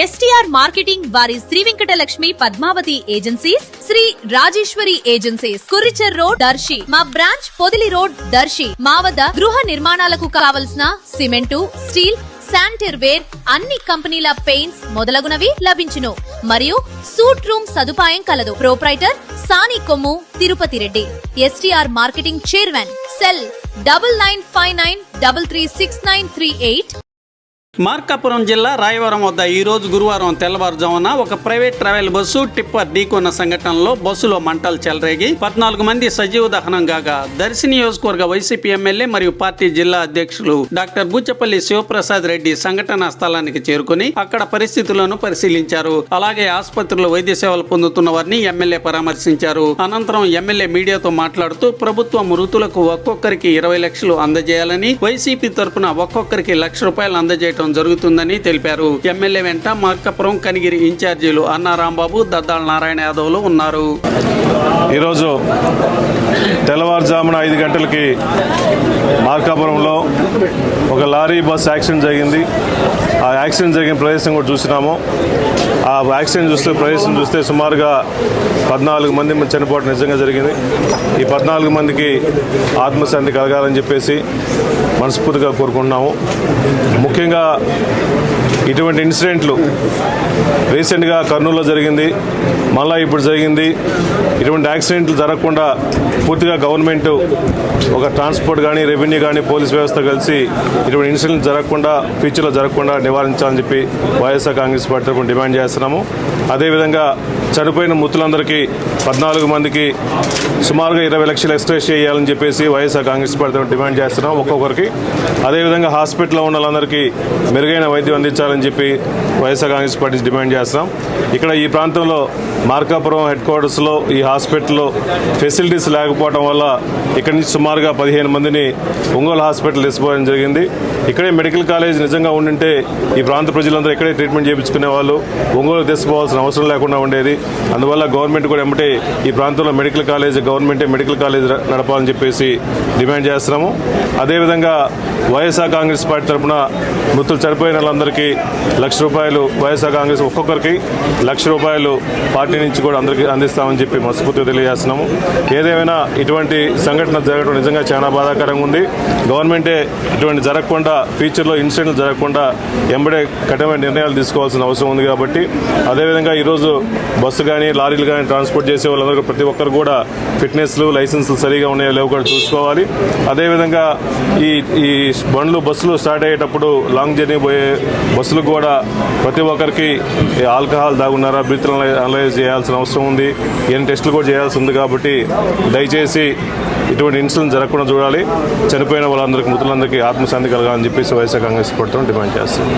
STR marketing వారి Sri Venkatalakshmi Padmavathi agencies, Sri Rajeshwari agencies, కురిచెర్ road Darsi, మా బ్రాంచ్ పొదిలి రోడ్ దర్శి. మా వద్ద గృహ నిర్మాణాలకు కావలసిన సిమెంటు, స్టీల్, శానిటరీ వేర్, అన్ని కంపెనీల పెయింట్స్ మొదలగునవి లభించును. మరియు సూట్ రూమ్ సదుపాయం కలదు. Proprietor Sani Kommu Tirupati Reddy. STR marketing chairman. Cell 9959336938. Markapuram జిల్లా రాయవరం వద్ద ఈ రోజు గురువారం తెల్లవారుజామున ఒక ప్రైవేట్ ట్రావెల్ బస్సు టిప్పర్ ఢీకొన్న సంఘటనలో బస్సులో మంటలు చెలరేగి 14 మంది సజీవ దహనం కాగా దర్శి నియోజకవర్గ వైసీపీ ఎమ్మెల్యే మరియు పార్టీ జిల్లా అధ్యక్షులు డాక్టర్ బూచపల్లి శివప్రసాద్ రెడ్డి సంఘటనా స్థలానికి చేరుకుని అక్కడ పరిస్థితులను పరిశీలించారు. అలాగే ఆసుపత్రిలో వైద్య సేవలు పొందుతున్న వారిని ఎమ్మెల్యే పరామర్శించారు. అనంతరం ఎమ్మెల్యే మీడియాతో మాట్లాడుతూ ప్రభుత్వం మృతులకు ఒక్కొక్కరికి 20 లక్షలు అందజేయాలని, వైసీపీ తరపున ఒక్కొక్కరికి ₹1,00,000 అందజేయడం జరుగుతుందని తెలిపారు. ఎమ్మెల్యే వెంట మార్కాపురం కనిగిరి ఇన్ఛార్జీలు అన్నా రాంబాబు, దద్దాల నారాయణ యాదవ్లు ఉన్నారు. ఈరోజు తెల్లవారుజామున 5 గంటలకి మార్కాపురంలో ఒక లారీ బస్ యాక్సిడెంట్ జరిగింది. ఆ యాక్సిడెంట్ జరిగిన ప్రదేశం కూడా చూసినాము. ఆ యాక్సిడెంట్ ప్రదేశం చూస్తే సుమారుగా 14 మంది చనిపోవడం నిజంగా జరిగింది. ఈ 14 మందికి ఆత్మశాంతి కలగాలని చెప్పేసి మనస్ఫూర్తిగా కోరుకుంటున్నాము. ముఖ్యంగా ఇటువంటి ఇన్సిడెంట్లు రీసెంట్గా కర్నూలులో జరిగింది, మళ్ళీ ఇప్పుడు జరిగింది. ఇటువంటి యాక్సిడెంట్లు జరగకుండా పూర్తిగా గవర్నమెంట్ ఒక ట్రాన్స్పోర్ట్ కానీ, రెవెన్యూ కానీ, పోలీస్ వ్యవస్థ కలిసి ఇటువంటి ఇన్సిడెంట్లు జరగకుండా, ఫ్యూచర్లో జరగకుండా నివారించాలని చెప్పి వైఎస్ఆర్ కాంగ్రెస్ పార్టీ తరఫున డిమాండ్ చేస్తున్నాము. అదేవిధంగా చనిపోయిన మృతులందరికీ 14 మందికి సుమారుగా 20 లక్షలు ఎక్స్ట్రేస్ చేయాలని చెప్పేసి వైఎస్ఆర్ కాంగ్రెస్ పార్టీ తరఫున డిమాండ్ చేస్తున్నాం ఒక్కొక్కరికి. అదేవిధంగా హాస్పిటల్లో ఉన్న వాళ్ళందరికీ మెరుగైన వైద్యం అందించాలని చెప్పి వైఎస్ఆర్ కాంగ్రెస్ పార్టీ డిమాండ్ చేస్తున్నాం. ఇక్కడ ఈ ప్రాంతంలో మార్కాపురం హెడ్ క్వార్టర్స్లో ఈ హాస్పిటల్లో ఫెసిలిటీస్ లేకపోవడం వల్ల ఇక్కడి నుంచి సుమారుగా 15 మందిని ఒంగోలు హాస్పిటల్ తీసుకోవడం జరిగింది. ఇక్కడే మెడికల్ కాలేజ్ నిజంగా ఉండింటే ఈ ప్రాంత ప్రజలందరూ ఇక్కడే ట్రీట్మెంట్ చేయించుకునే వాళ్ళు, ఒంగోలు తీసుకోవాల్సిన అవసరం లేకుండా ఉండేది. అందువల్ల గవర్నమెంట్ కూడా ఏమంటే ఈ ప్రాంతంలో మెడికల్ కాలేజ్, గవర్నమెంటే మెడికల్ కాలేజ్ నడపాలని చెప్పేసి డిమాండ్ చేస్తున్నాము. అదేవిధంగా వైఎస్ఆర్ కాంగ్రెస్ పార్టీ తరఫున మృతులు చనిపోయిన వాళ్ళందరికీ ₹1,00,000 వైఎస్ఆర్ కాంగ్రెస్ ఒక్కొక్కరికి ₹1,00,000 పార్టీ నుంచి కూడా అందరికీ అందిస్తామని చెప్పి మనస్ఫూర్తిగా తెలియజేస్తున్నాము. ఏదేమైనా ఇటువంటి సంఘటన జరగడం నిజంగా చాలా బాధాకరంగా ఉంది. గవర్నమెంటే ఇటువంటి జరగకుండా, ఫ్యూచర్లో ఇన్సిడెంట్లు జరగకుండా ఎంబడే కఠినమైన నిర్ణయాలు తీసుకోవాల్సిన అవసరం ఉంది. కాబట్టి అదేవిధంగా ఈరోజు బస్సు కానీ, లారీలు కానీ ట్రాన్స్పోర్ట్ చేసే వాళ్ళందరూ ప్రతి ఒక్కరు కూడా ఫిట్నెస్లు, లైసెన్సులు సరిగా ఉన్నాయో లేవు కూడా చూసుకోవాలి. అదేవిధంగా ఈ బస్సులు స్టార్ట్ అయ్యేటప్పుడు లాంగ్ జర్నీ పోయే బస్సులకు కూడా ప్రతి ఒక్కరికి ఆల్కహాల్ తాగున్నారా, బ్రీత్ అనలైజ్ చేయాల్సిన అవసరం ఉంది. ఇవన్నీ టెస్టులు కూడా చేయాల్సి ఉంది. కాబట్టి దయచేసి ఇటువంటి ఇన్సిడెంట్ జరగకుండా చూడాలి. చనిపోయిన వాళ్ళందరికీ, మృతులందరికీ ఆత్మశాంతి కలగాలని చెప్పేసి వైఎస్ఆర్ కాంగ్రెస్ ప్రభుత్వం డిమాండ్ చేస్తుంది.